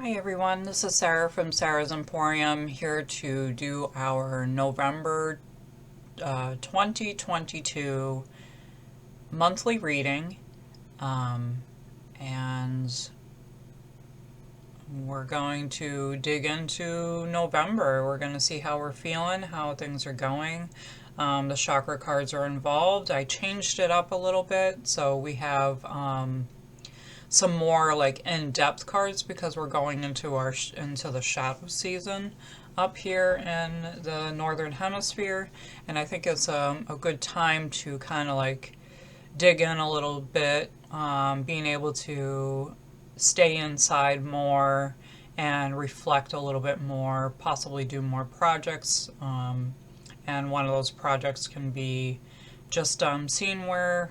Hi everyone, this is Sarah from Sarah's Emporium, here to do our November 2022 monthly reading, and we're going to dig into November. We're going to see how we're feeling, how things are going. The chakra cards are involved. I changed it up a little bit, so we have some more like in-depth cards because we're going into the shadow season up here in the northern hemisphere, and I think it's a good time to kind of like dig in a little bit, being able to stay inside more and reflect a little bit more, possibly do more projects, and one of those projects can be just seeing where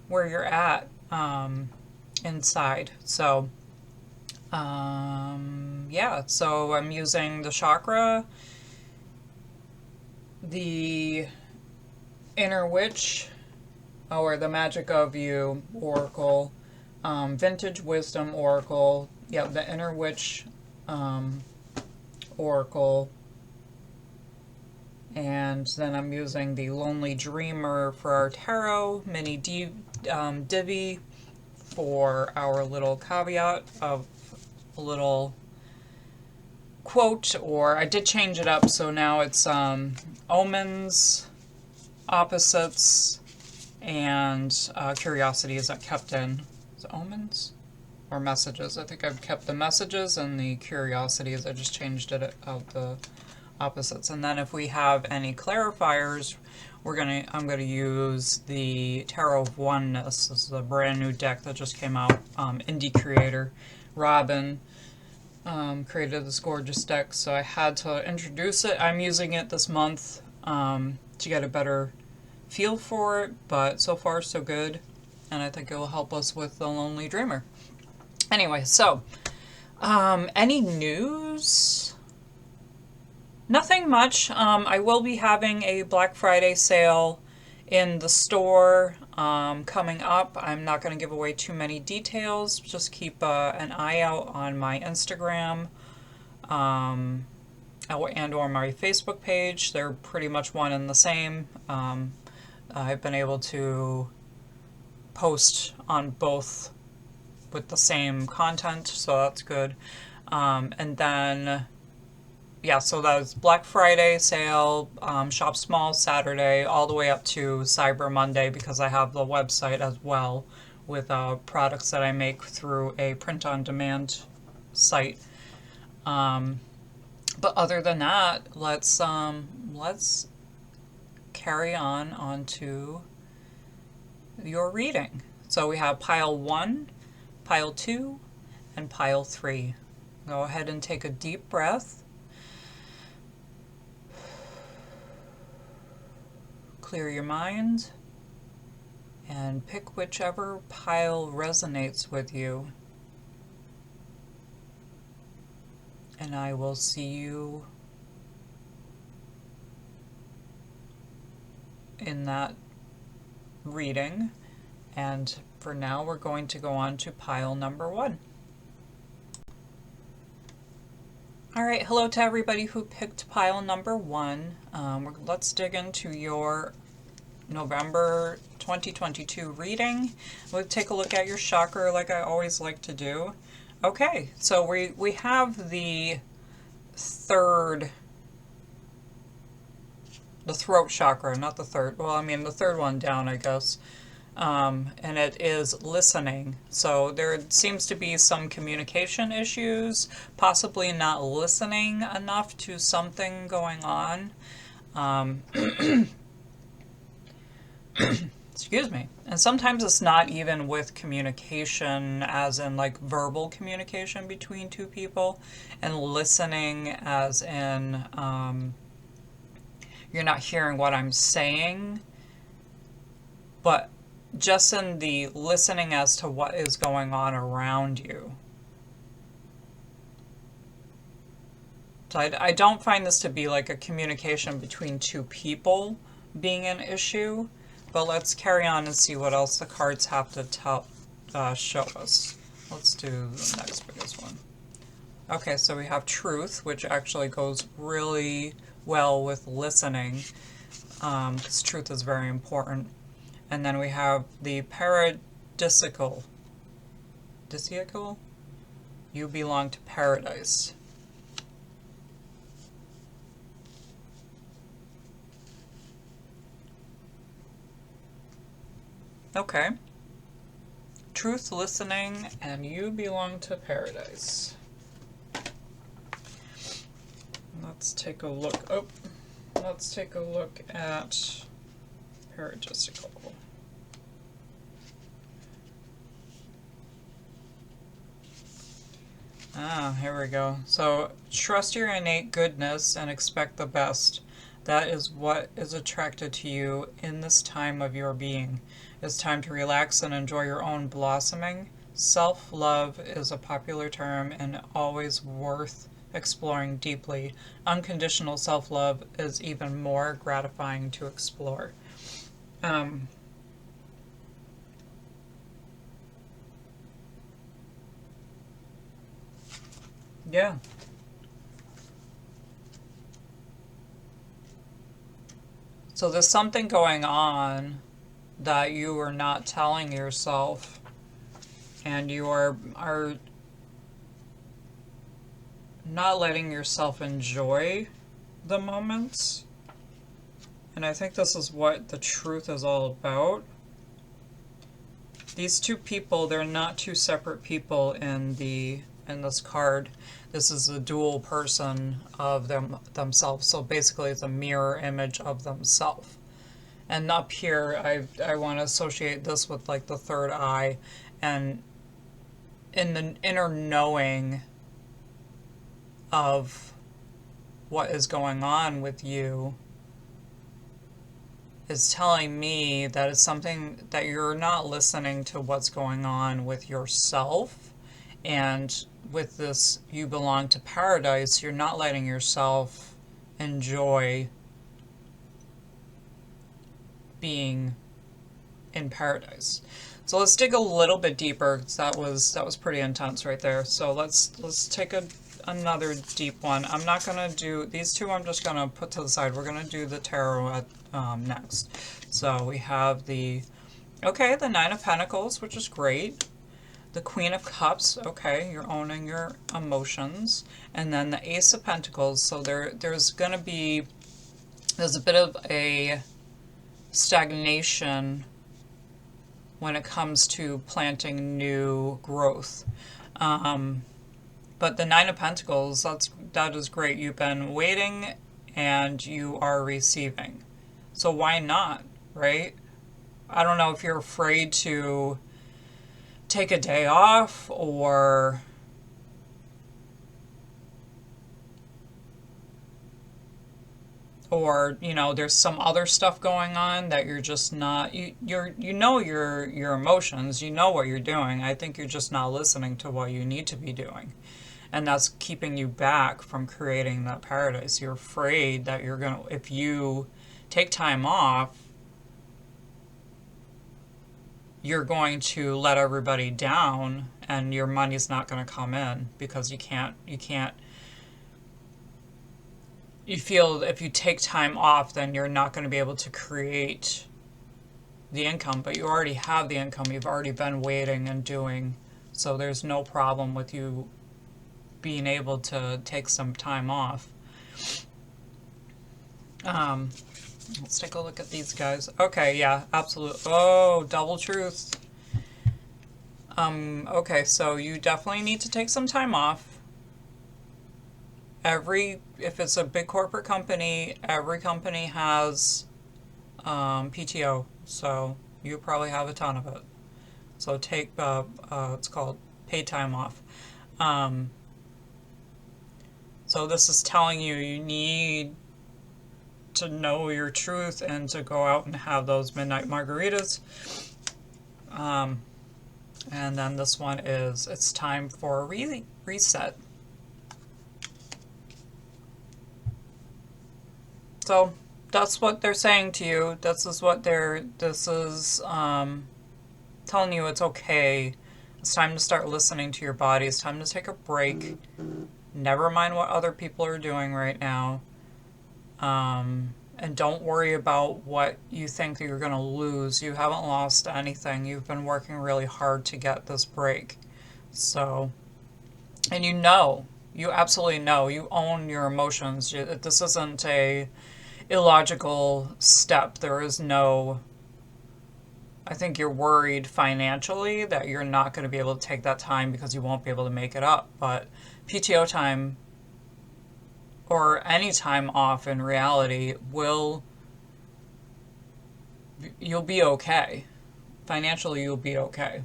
you're at inside. So yeah, so I'm using the chakra, the inner witch, or the magic of you oracle, vintage wisdom oracle, yeah, the inner witch oracle, and then I'm using the lonely dreamer for our tarot mini divvy for our little caveat of a little quote, or I did change it up, so now it's omens, opposites, and curiosities I kept in. Is it omens or messages? I think I've kept the messages, and the curiosities I just changed it out the opposites. And then if we have any clarifiers, I'm gonna use the Tarot of Oneness. This is a brand new deck that just came out. Indie creator Robin created this gorgeous deck, so I had to introduce it. I'm using it this month to get a better feel for it, but so far so good, and I think it will help us with the Lonely Dreamer. Anyway, so any news? Nothing much. I will be having a Black Friday sale in the store coming up. I'm not going to give away too many details. Just keep an eye out on my Instagram and or my Facebook page. They're pretty much one and the same. I've been able to post on both with the same content, so that's good. And then yeah, so that was Black Friday sale, shop small Saturday, all the way up to Cyber Monday, because I have the website as well with products that I make through a print-on-demand site. But other than that, let's carry on to your reading. So we have pile 1, pile 2, and pile 3. Go ahead and take a deep breath. Clear your mind and pick whichever pile resonates with you. And I will see you in that reading. And for now, we're going to go on to pile number 1. All right, hello to everybody who picked pile number 1. Let's dig into your November 2022 reading. We'll take a look at your chakra like I always like to do. Okay, so we have the throat chakra, not the third. Well, I mean the third one down, I guess. And it is listening. So there seems to be some communication issues, possibly not listening enough to something going on. Excuse me. And sometimes it's not even with communication as in like verbal communication between two people, and listening as in you're not hearing what I'm saying, but just in the listening as to what is going on around you. So I don't find this to be like a communication between two people being an issue, but let's carry on and see what else the cards have to show us. Let's do the next biggest one. Okay, so we have truth, which actually goes really well with listening, because truth is very important. And then we have the paradisical. Disiacal? You belong to paradise. Okay. Truth, listening, and you belong to paradise. Let's take a look. Oh, let's take a look at paradisical. Ah, here we go. So, trust your innate goodness and expect the best. That is what is attracted to you in this time of your being. It's time to relax and enjoy your own blossoming. Self-love is a popular term and always worth exploring deeply. Unconditional self-love is even more gratifying to explore. Yeah. So there's something going on that you are not telling yourself, and you are not letting yourself enjoy the moments. And I think this is what the truth is all about. These two people, they're not two separate people in this card. This is a dual person of themselves. So basically it's a mirror image of themselves. And up here, I want to associate this with like the third eye, and in the inner knowing of what is going on with you is telling me that it's something that you're not listening to what's going on with yourself. And with this, you belong to paradise, you're not letting yourself enjoy being in paradise. So let's dig a little bit deeper, because that was pretty intense right there. So let's take another deep one. I'm not gonna do these two. I'm just gonna put to the side. We're gonna do the tarot at next. So we have the Nine of Pentacles, which is great. The Queen of Cups. Okay, you're owning your emotions, and then the Ace of Pentacles. So there's a bit of a stagnation when it comes to planting new growth. But the Nine of Pentacles, that is great. You've been waiting and you are receiving. So why not, right? I don't know if you're afraid to take a day off, or there's some other stuff going on that you're just not, you know your emotions, you know what you're doing. I think you're just not listening to what you need to be doing. And that's keeping you back from creating that paradise. You're afraid that if you take time off, you're going to let everybody down and your money's not going to come in, because you feel if you take time off, then you're not going to be able to create the income. But you already have the income. You've already been waiting and doing. So there's no problem with you being able to take some time off. Let's take a look at these guys. Okay, yeah, absolutely. Oh, double truth. Okay, so you definitely need to take some time off. If it's a big corporate company, every company has PTO, so you probably have a ton of it. So take, it's called paid time off. So this is telling you need to know your truth and to go out and have those midnight margaritas. And then this one is, it's time for a reset. So that's what they're saying to you. This is telling you it's okay. It's time to start listening to your body. It's time to take a break. Never mind what other people are doing right now. And don't worry about what you think you're going to lose. You haven't lost anything. You've been working really hard to get this break. So, and you absolutely know, you own your emotions. This isn't a illogical step. There is no, I think you're worried financially that you're not going to be able to take that time because you won't be able to make it up. But PTO time or any time off in reality you'll be okay. Financially, you'll be okay.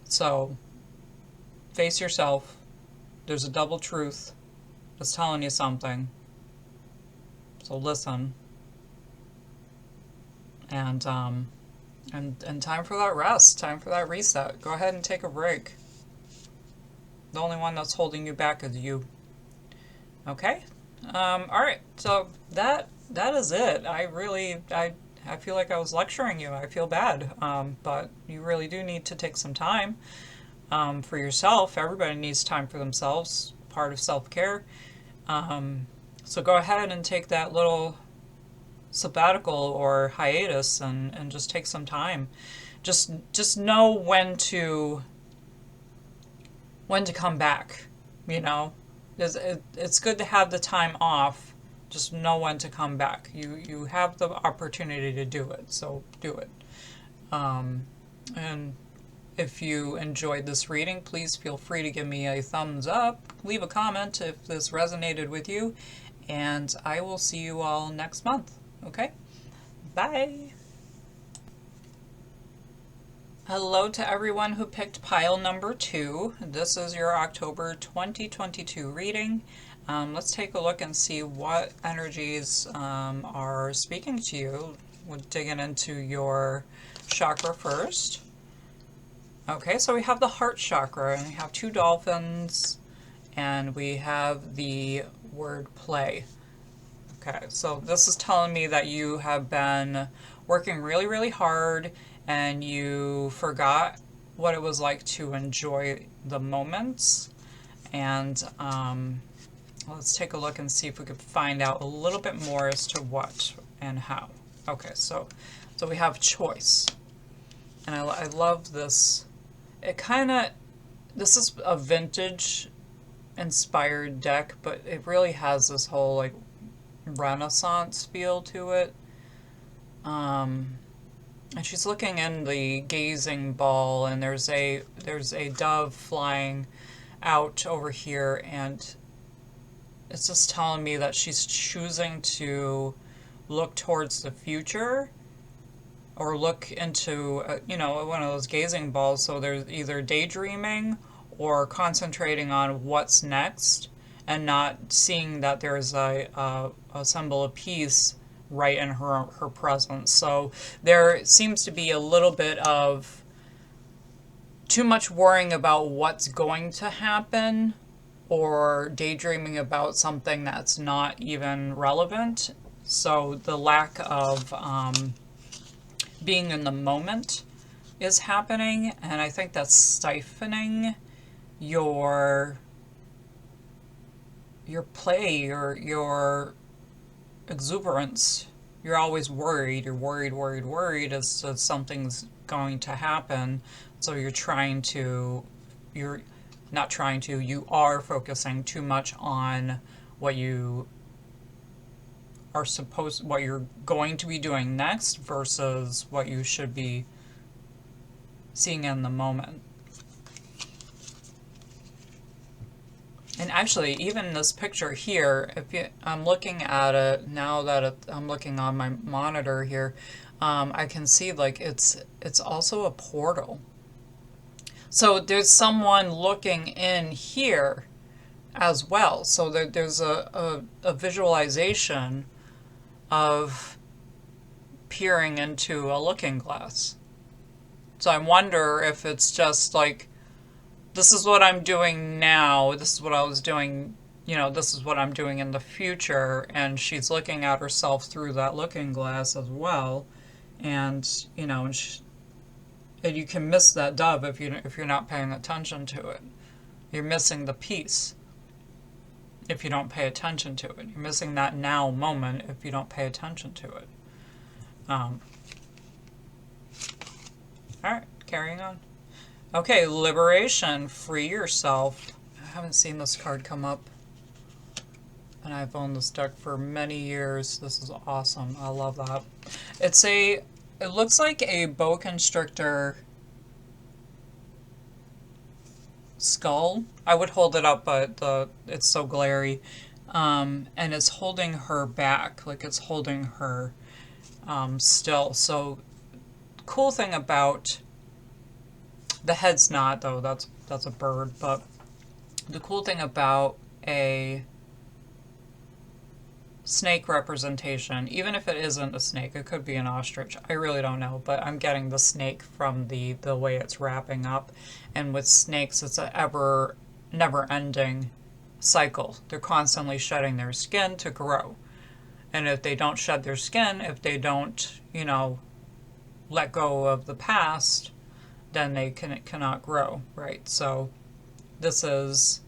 So face yourself. There's a double truth that's telling you something. So listen. And time for that rest, time for that reset. Go ahead and take a break. The only one that's holding you back is you. Okay? Alright, so that is it. I feel like I was lecturing you. I feel bad. But you really do need to take some time for yourself. Everybody needs time for themselves, part of self-care. So go ahead and take that little sabbatical or hiatus and just take some time. Just know when to come back, you know. It's good to have the time off. Just know when to come back. You have the opportunity to do it, so do it. And if you enjoyed this reading, please feel free to give me a thumbs up. Leave a comment if this resonated with you. And I will see you all next month. Okay? Bye! Hello to everyone who picked pile number 2. This is your October 2022 reading. Let's take a look and see what energies are speaking to you. We're digging into your chakra first. Okay, so we have the heart chakra, and we have 2 dolphins, and we have the word play. Okay, so this is telling me that you have been working really, really hard, and you forgot what it was like to enjoy the moments. And let's take a look and see if we could find out a little bit more as to what and how. Okay, so we have choice. And I love this. This is a vintage inspired deck, but it really has this whole like Renaissance feel to it. And she's looking in the gazing ball, and there's a dove flying out over here, and it's just telling me that she's choosing to look towards the future or look into one of those gazing balls. So there's either daydreaming or concentrating on what's next and not seeing that there's a symbol of peace right in her presence. So there seems to be a little bit of too much worrying about what's going to happen or daydreaming about something that's not even relevant. So the lack of being in the moment is happening, and I think that's stifling your play, your exuberance. You're always worried. You're worried as to something's going to happen. So you are focusing too much on what you're going to be doing next versus what you should be seeing in the moment. And actually, even this picture here, I'm looking at it now that I'm looking on my monitor here, I can see like it's also a portal. So there's someone looking in here as well. So there's a visualization of peering into a looking glass. So I wonder if it's just like, this is what I'm doing now, this is what I was doing, this is what I'm doing in the future, and she's looking at herself through that looking glass as well, and and you can miss that dove if you're not paying attention to it. You're missing the piece. if you don't pay attention to it. You're missing that now moment if you don't pay attention to it. Alright, carrying on. Okay, liberation. Free yourself. I haven't seen this card come up. And I've owned this deck for many years. This is awesome. I love that. It looks like a boa constrictor skull. I would hold it up, but it's so glary. And it's holding her back, like it's holding her still. So cool thing about the head's not, though, that's a bird, but the cool thing about a snake representation, even if it isn't a snake, it could be an ostrich, I really don't know, but I'm getting the snake from the way it's wrapping up. And with snakes, it's a never-ending cycle. They're constantly shedding their skin to grow. And if they don't shed their skin, if they don't, you know, let go of the past, then they cannot grow, right? So this is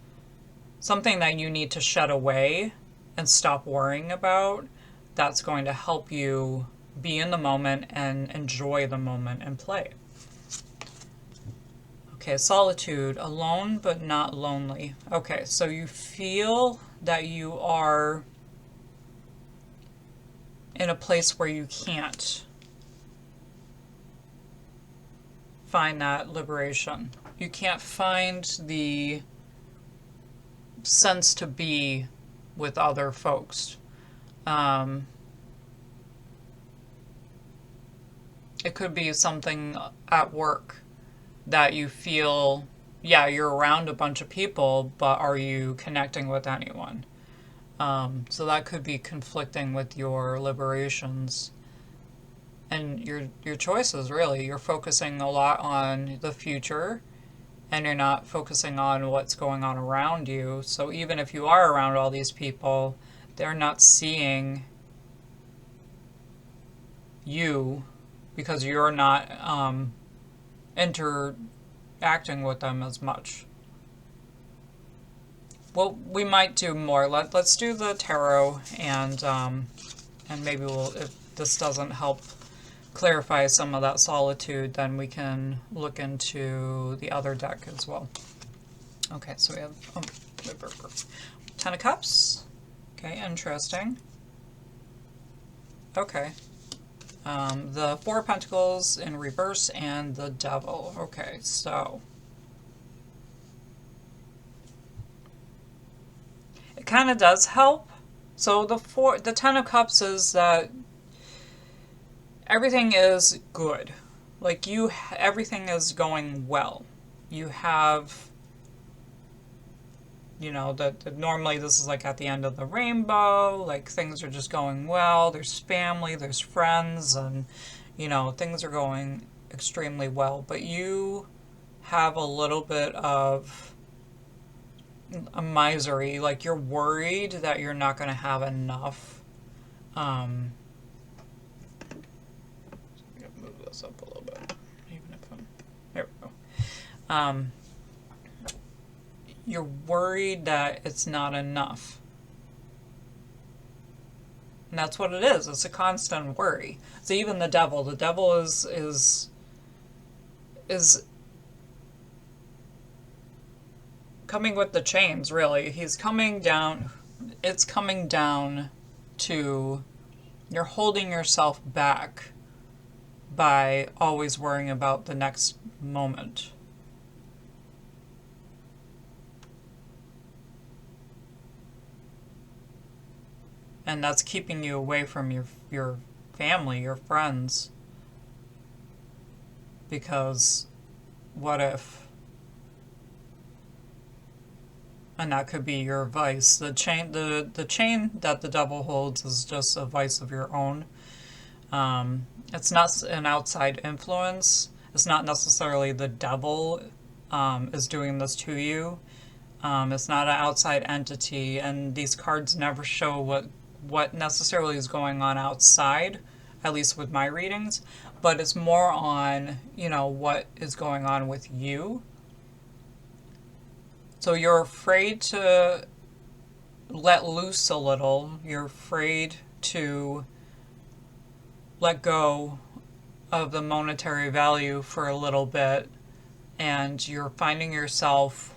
something that you need to shed away and stop worrying about. That's going to help you be in the moment and enjoy the moment and play. Okay, solitude, alone but not lonely. Okay, so you feel that you are in a place where you can't find that liberation. You can't find the sense to be with other folks. It could be something at work that you feel, yeah, you're around a bunch of people, but are you connecting with anyone? So that could be conflicting with your liberations and your choices, really. You're focusing a lot on the future, and you're not focusing on what's going on around you. So even if you are around all these people, they're not seeing you because you're not interacting with them as much. Well, we might do more. Let's do the tarot, and maybe we'll, if this doesn't help clarify some of that solitude, then we can look into the other deck as well. Okay, so we have Ten of Cups. Okay, interesting. Okay. The Four of Pentacles in reverse and the Devil. Okay, so it kind of does help. So the Ten of Cups is that everything is good. Like everything is going well. You have, you know, normally this is like at the end of the rainbow, like things are just going well. There's family, there's friends, and, you know, things are going extremely well. But you have a little bit of a misery, like you're worried that you're not going to have enough. Move this up a little bit, even if there we go. You're worried that it's not enough. And that's what it is. It's a constant worry. So even the devil is coming with the chains, really. He's coming down. It's coming down to you're holding yourself back by always worrying about the next moment. And that's keeping you away from your family, your friends. Because what if? And that could be your vice. The chain that the devil holds is just a vice of your own. It's not an outside influence. It's not necessarily the devil is doing this to you. It's not an outside entity, and these cards never show what necessarily is going on outside, at least with my readings, but it's more on, you know, what is going on with you. So you're afraid to let loose a little. You're afraid to let go of the monetary value for a little bit, and you're finding yourself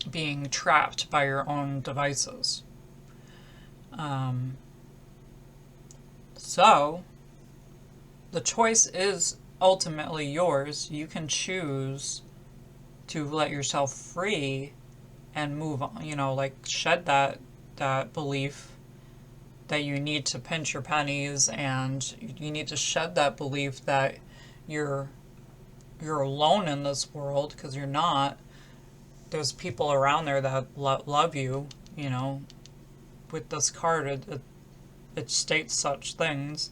being trapped by your own devices. So the choice is ultimately yours. You can choose to let yourself free and move on, like shed that belief that you need to pinch your pennies, and you need to shed that belief that you're alone in this world, because you're not. There's people around there that love you. With this card, it states such things,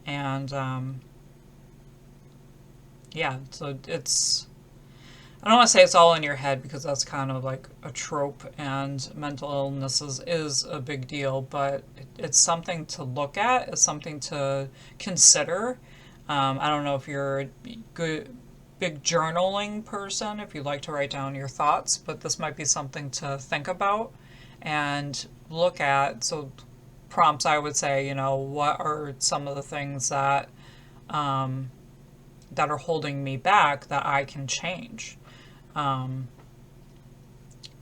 and yeah, so it's, I don't want to say it's all in your head, because that's kind of like a trope, and mental illness is a big deal, but it's something to look at. It's something to consider. I don't know if you're a big journaling person, if you like to write down your thoughts, but this might be something to think about and look at. So prompts, I would say, what are some of the things that that are holding me back that I can change? And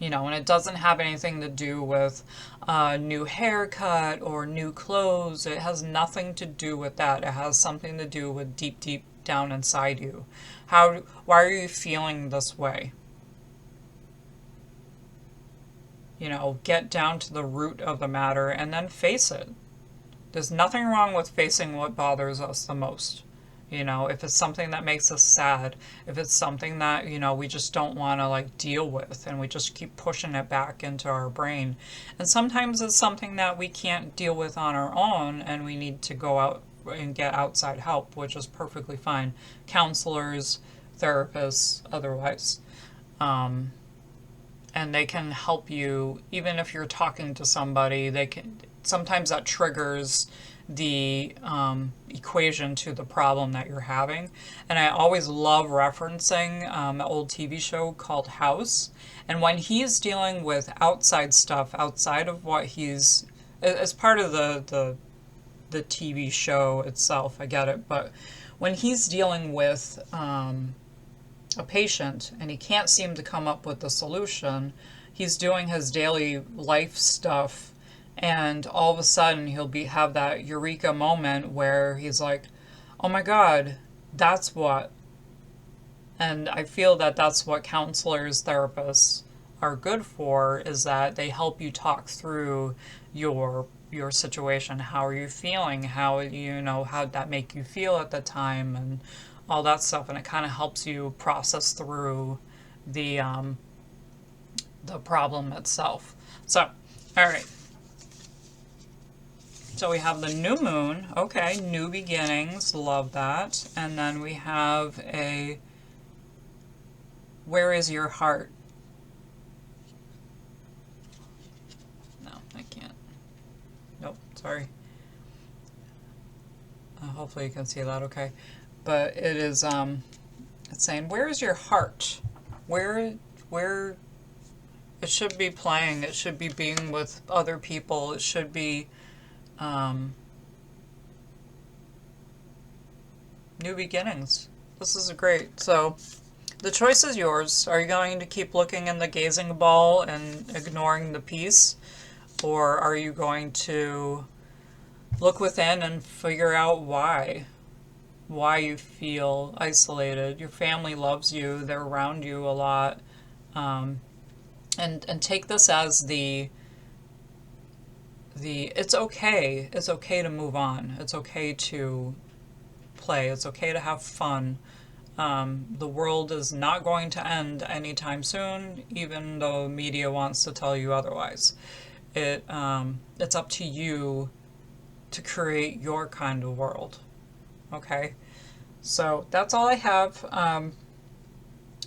it doesn't have anything to do with a new haircut or new clothes. It has nothing to do with that. It has something to do with deep, deep down inside you. Why are you feeling this way? Get down to the root of the matter and then face it. There's nothing wrong with facing what bothers us the most. If it's something that makes us sad, if it's something that, we just don't want to deal with, and we just keep pushing it back into our brain. And sometimes it's something that we can't deal with on our own, and we need to go out and get outside help, which is perfectly fine. Counselors, therapists, otherwise. And they can help you, even if you're talking to somebody, sometimes that triggers the equation to the problem that you're having. And I always love referencing an old TV show called House. And when he's dealing with outside stuff, outside of what he's, as part of the TV show itself, I get it, but when he's dealing with a patient and he can't seem to come up with a solution, he's doing his daily life stuff, and all of a sudden he'll have that eureka moment where he's like, oh my God, that's what. And I feel that that's what counselors, therapists are good for, is that they help you talk through your situation. How are you feeling? How, how'd that make you feel at the time, and all that stuff. And it kind of helps you process through the problem itself. So, all right. So we have the new moon. Okay, new beginnings. Love that. And then we have where is your heart? No, I can't. Nope, sorry. Hopefully you can see that okay. But it is, it's saying, where is your heart? Where it should be playing. It should be being with other people. It should be new beginnings. This is great. So the choice is yours. Are you going to keep looking in the gazing ball and ignoring the piece? Or are you going to look within and figure out why you feel isolated? Your family loves you. They're around you a lot. And take this as the it's okay. It's okay to move on. It's okay to play. It's okay to have fun. The world is not going to end anytime soon, even though media wants to tell you otherwise. It's up to you to create your kind of world. Okay? So that's all I have.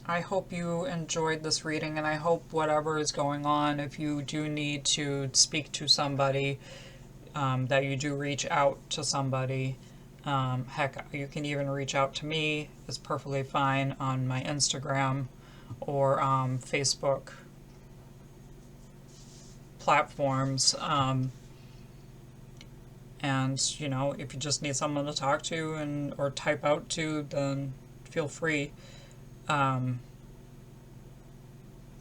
I hope you enjoyed this reading, and I hope whatever is going on, if you do need to speak to somebody, that you do reach out to somebody. Heck, you can even reach out to me. It's perfectly fine on my Instagram or Facebook. platforms. And, you know, if you just need someone to talk to and or type out to, then feel free. But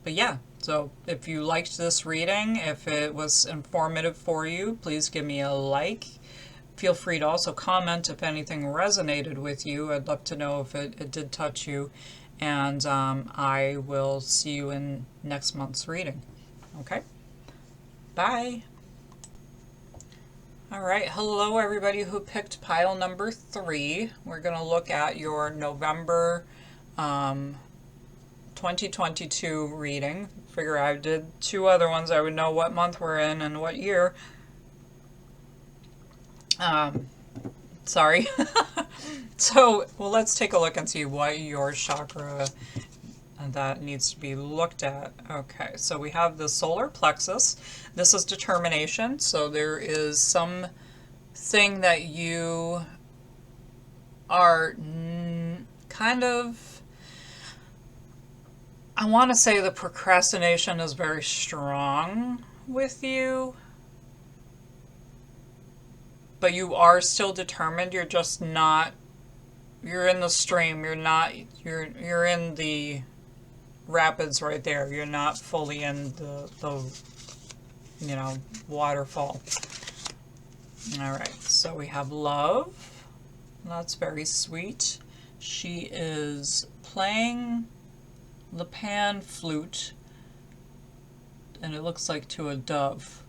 yeah, so if you liked this reading, if it was informative for you, please give me a like. Feel free to also comment if anything resonated with you. I'd love to know if it did touch you. And I will see you in next month's reading. Okay? Bye. All right. Hello, everybody who picked pile number 3. We're going to look at your November 2022 reading. Figure I did 2 other ones. I would know what month we're in and what year. Sorry. So, well, let's take a look and see what your chakra that needs to be looked at. Okay, so we have the solar plexus. This is determination. So there is some thing that you are kind of, I want to say the procrastination is very strong with you. But you are still determined. You're just not, you're in the stream. You're not, you're in the rapids right there. You're not fully in the you know, waterfall. All right, so we have love. That's very sweet. She is playing the pan flute, and it looks like to a dove.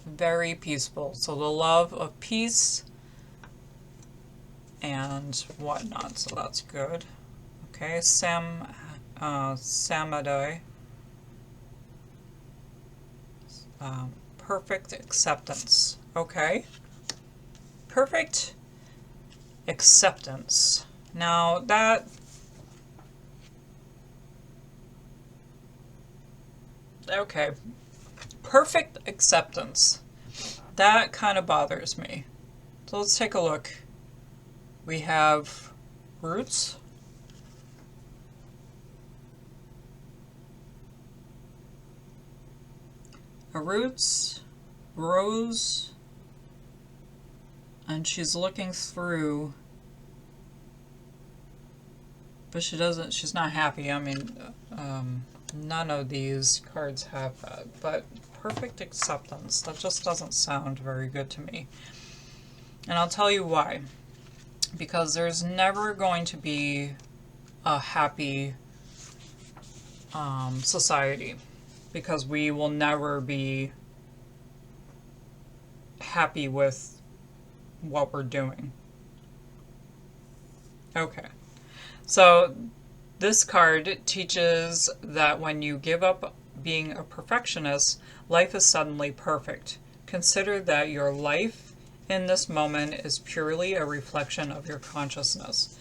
Very peaceful. So the love of peace and whatnot. So that's good. Okay, Samadhi. Perfect acceptance. Okay. Perfect acceptance. Now that okay. Perfect acceptance. That kind of bothers me. So let's take a look. We have roots. A roots, rose, and she's looking through, but she's not happy. I mean, none of these cards have that, but perfect acceptance, that just doesn't sound very good to me. And I'll tell you why. Because there's never going to be a happy society. Because we will never be happy with what we're doing. Okay. So this card teaches that when you give up being a perfectionist, life is suddenly perfect. Consider that your life in this moment is purely a reflection of your consciousness.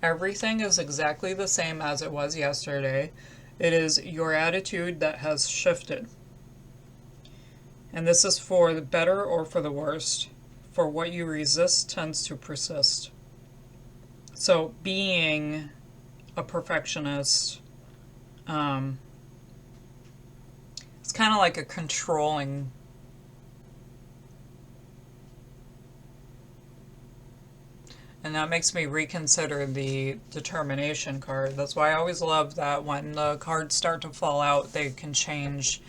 Everything is exactly the same as it was yesterday. It is your attitude that has shifted. And this is for the better or for the worst. For what you resist tends to persist. So being a perfectionist, it's kind of like a controlling. And that makes me reconsider the determination card. That's why I always love that when the cards start to fall out, they can change.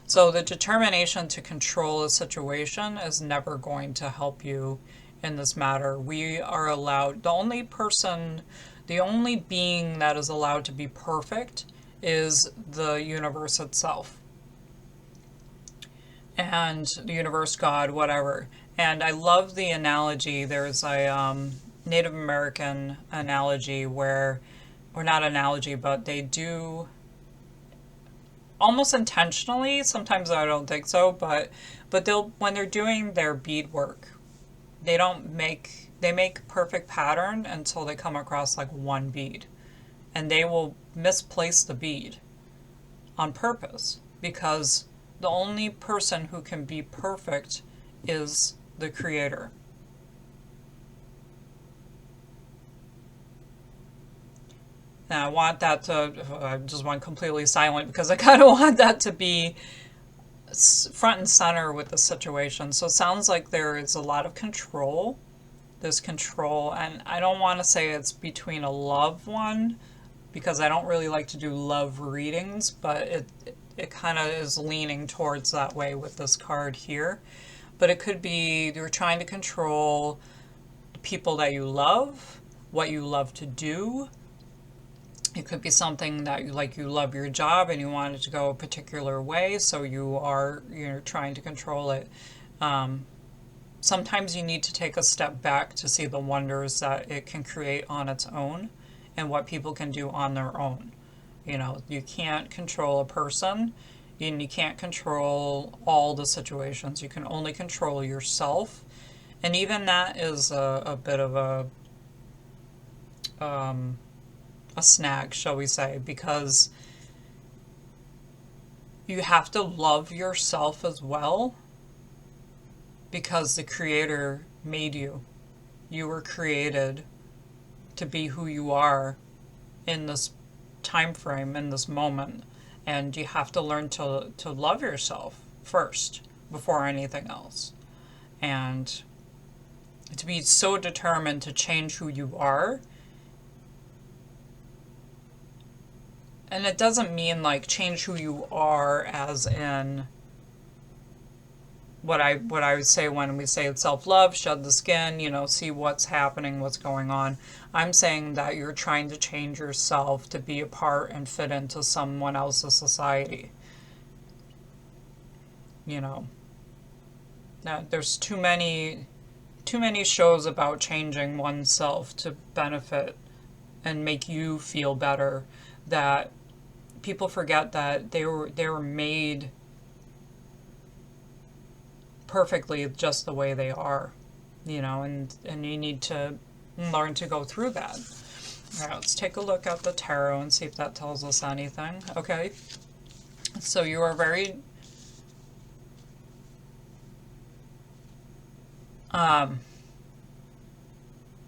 So the determination to control a situation is never going to help you in this matter. We are allowed, the only being that is allowed to be perfect is the universe itself. And the universe, God, whatever. And I love the analogy. There's a Native American analogy where, or not analogy, but they do almost intentionally, sometimes I don't think so, but they'll, when they're doing their bead work, they make perfect pattern until they come across like one bead. And they will misplace the bead on purpose because the only person who can be perfect is the creator. And I want that to, I just went completely silent because I kind of want that to be front and center with the situation. So it sounds like there is a lot of control. There's control, and I don't want to say it's between a loved one because I don't really like to do love readings, but it kind of is leaning towards that way with this card here. But it could be you're trying to control the people that you love, what you love to do. It could be something that you love your job and you want it to go a particular way, so you're trying to control it. Sometimes you need to take a step back to see the wonders that it can create on its own and what people can do on their own. You know, you can't control a person and you can't control all the situations. You can only control yourself. And even that is a bit of a snag, shall we say, because you have to love yourself as well, because the Creator made you. You were created to be who you are in this time frame, in this moment, and you have to learn to love yourself first before anything else. And to be so determined to change who you are. And it doesn't mean like change who you are as in what I would say when we say self-love, shed the skin, you know, see what's happening, what's going on. I'm saying that you're trying to change yourself to be a part and fit into someone else's society. You know, now, there's too many shows about changing oneself to benefit and make you feel better, that people forget that they were made perfectly just the way they are, you know, and you need to learn to go through that. All right, let's take a look at the tarot and see if that tells us anything. Okay, so you are very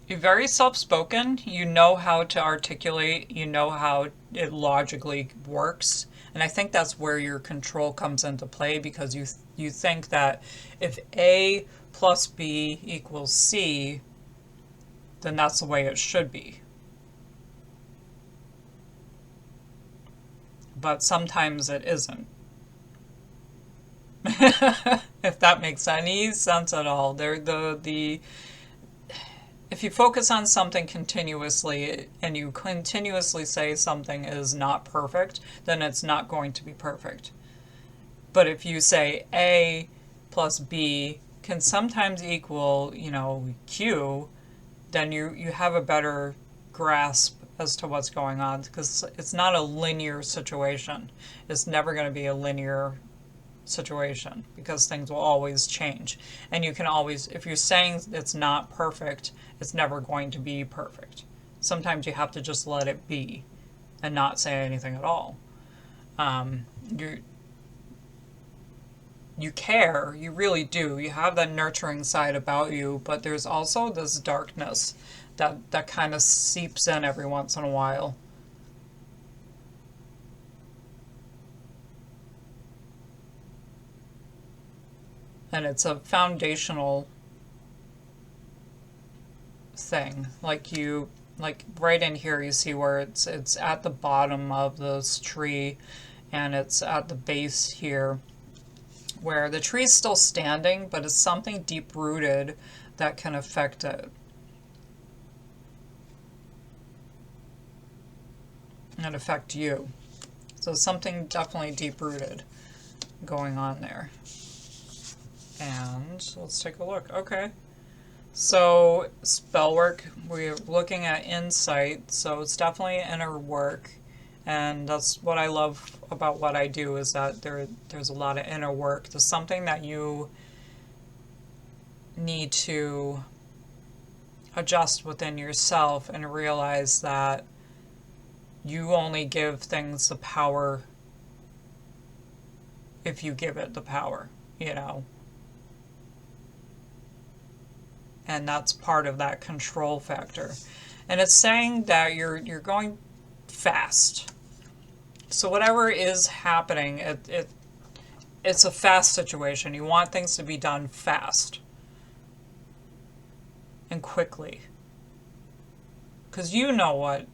you're very self-spoken. You know how to articulate. You know how it logically works. And I think that's where your control comes into play, because you think that if A plus B equals C, then that's the way it should be. But sometimes it isn't. If that makes any sense at all. If you focus on something continuously and you continuously say something is not perfect, then it's not going to be perfect. But if you say A plus B can sometimes equal, you know, Q, then you have a better grasp as to what's going on, because it's not a linear situation. It's never going to be a linear situation, because things will always change. And you can always, if you're saying it's not perfect, it's never going to be perfect. Sometimes you have to just let it be and not say anything at all. You care, you really do. You have that nurturing side about you, but there's also this darkness that kind of seeps in every once in a while. And it's a foundational thing. Like right in here, you see where it's at the bottom of this tree, and it's at the base here, where the tree's still standing, but it's something deep-rooted that can affect it. And affect you. So something definitely deep-rooted going on there. And let's take a look. Okay. So spell work, we're looking at insight, so it's definitely inner work. And that's what I love about what I do, is that there's a lot of inner work. There's something that you need to adjust within yourself and realize that you only give things the power if you give it the power, you know. And that's part of that control factor. And it's saying that you're going fast. So whatever is happening, it's a fast situation. You want things to be done fast and quickly. Because you know what?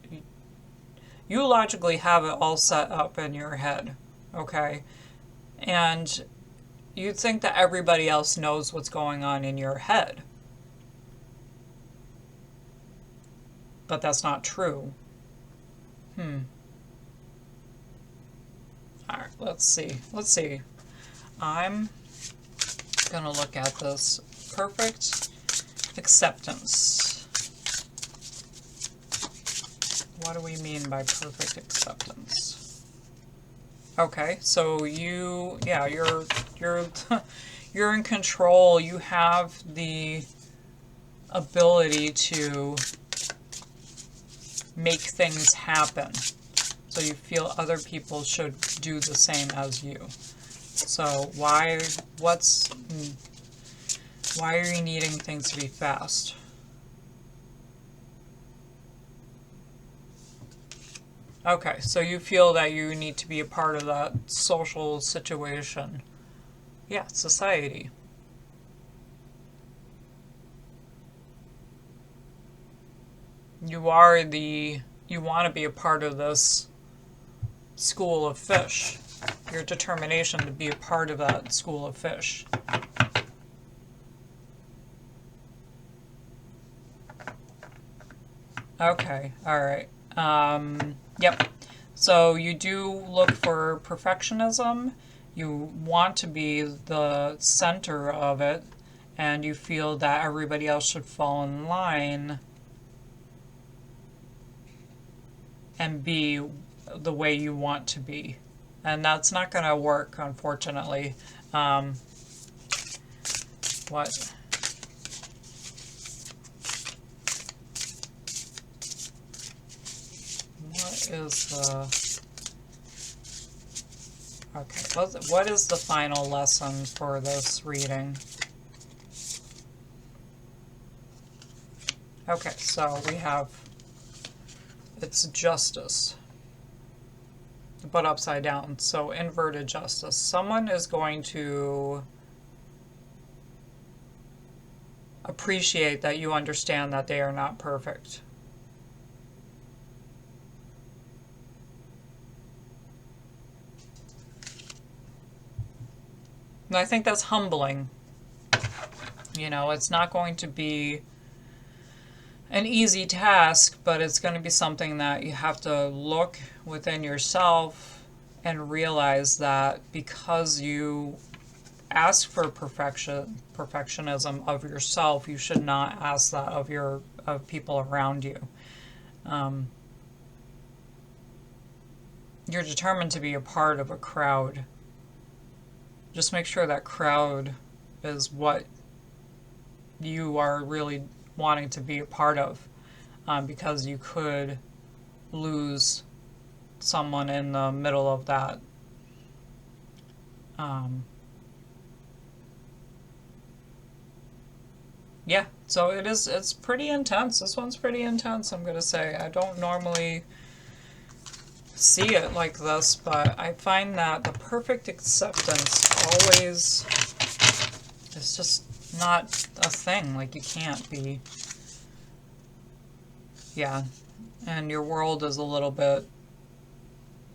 You logically have it all set up in your head, okay? And you think that everybody else knows what's going on in your head. But that's not true. Alright, let's see. Let's see. I'm gonna look at this. Perfect acceptance. What do we mean by perfect acceptance? Okay, so you're you're in control. You have the ability to make things happen. So you feel other people should do the same as you. So why are you needing things to be fast? Okay, so you feel that you need to be a part of that social situation. Yeah, society. You want to be a part of this school of fish. Your determination to be a part of that school of fish. Okay, alright. Yep. So you do look for perfectionism. You want to be the center of it, and you feel that everybody else should fall in line and be the way you want to be. And that's not going to work, unfortunately. What is the... Okay, what is the final lesson for this reading? Okay, so we have... It's justice, but upside down. So inverted justice. Someone is going to appreciate that you understand that they are not perfect. And I think that's humbling. You know, it's not going to be an easy task, but it's going to be something that you have to look within yourself and realize that because you ask for perfectionism of yourself, you should not ask that of people around you. You're determined to be a part of a crowd. Just make sure that crowd is what you are really wanting to be a part of, because you could lose someone in the middle of that. Yeah, so it's pretty intense. This one's pretty intense, I'm gonna say. I don't normally see it like this, but I find that the perfect acceptance always is just not a thing. Like, you can't be. Yeah, and your world is a little bit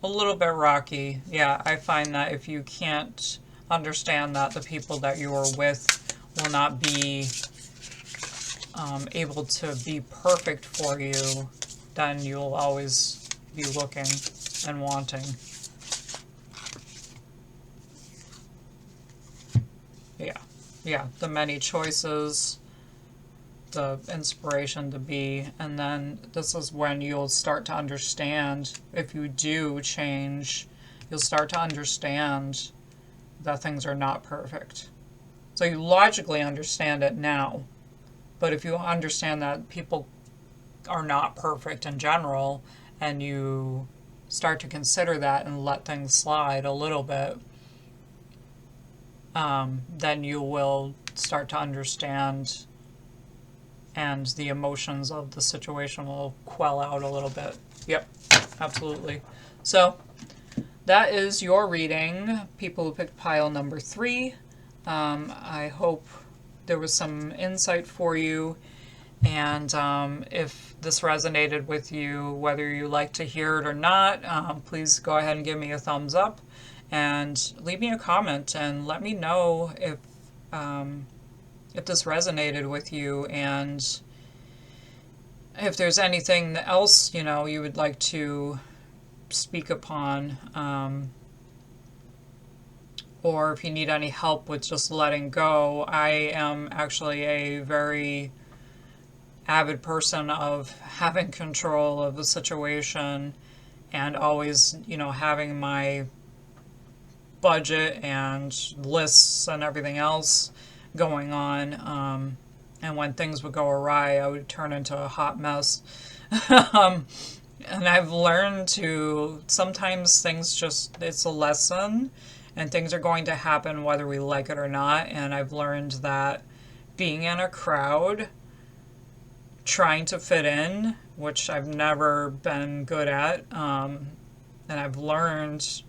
rocky. Yeah, I find that if you can't understand that the people that you are with will not be able to be perfect for you, then you'll always be looking and wanting. Yeah, the many choices, the inspiration to be, and then this is when you'll start to understand, if you do change, you'll start to understand that things are not perfect. So you logically understand it now, but if you understand that people are not perfect in general, and you start to consider that and let things slide a little bit, then you will start to understand, and the emotions of the situation will quell out a little bit. Yep. absolutely. So that is your reading, people who picked pile number 3. I hope there was some insight for you, and if this resonated with you, whether you like to hear it or not, please go ahead and give me a thumbs up and leave me a comment and let me know if this resonated with you, and if there's anything else, you know, you would like to speak upon, or if you need any help with just letting go. I am actually a very avid person of having control of the situation and always, you know, having my budget and lists and everything else going on. And when things would go awry, I would turn into a hot mess. And I've learned to, sometimes things just, it's a lesson, and things are going to happen whether we like it or not. And I've learned that being in a crowd, trying to fit in, which I've never been good at, and I've learned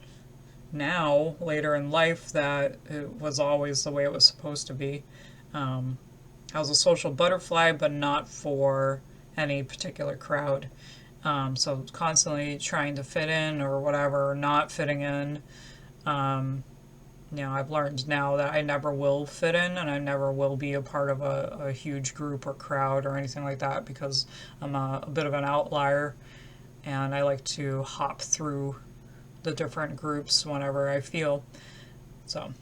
now, later in life, that it was always the way it was supposed to be. I was a social butterfly, but not for any particular crowd. So constantly trying to fit in or whatever, not fitting in. You know, I've learned now that I never will fit in, and I never will be a part of a huge group or crowd or anything like that, because I'm a bit of an outlier, and I like to hop through the different groups whenever I feel. So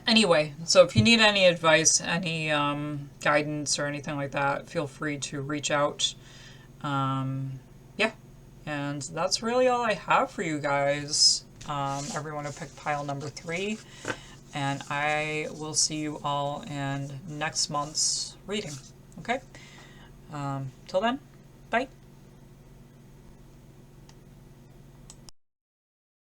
anyway, so if you need any advice, any guidance or anything like that, feel free to reach out. Yeah, and that's really all I have for you guys. Everyone who picked pile number 3, and I will see you all in next month's reading. Okay? Till then, bye.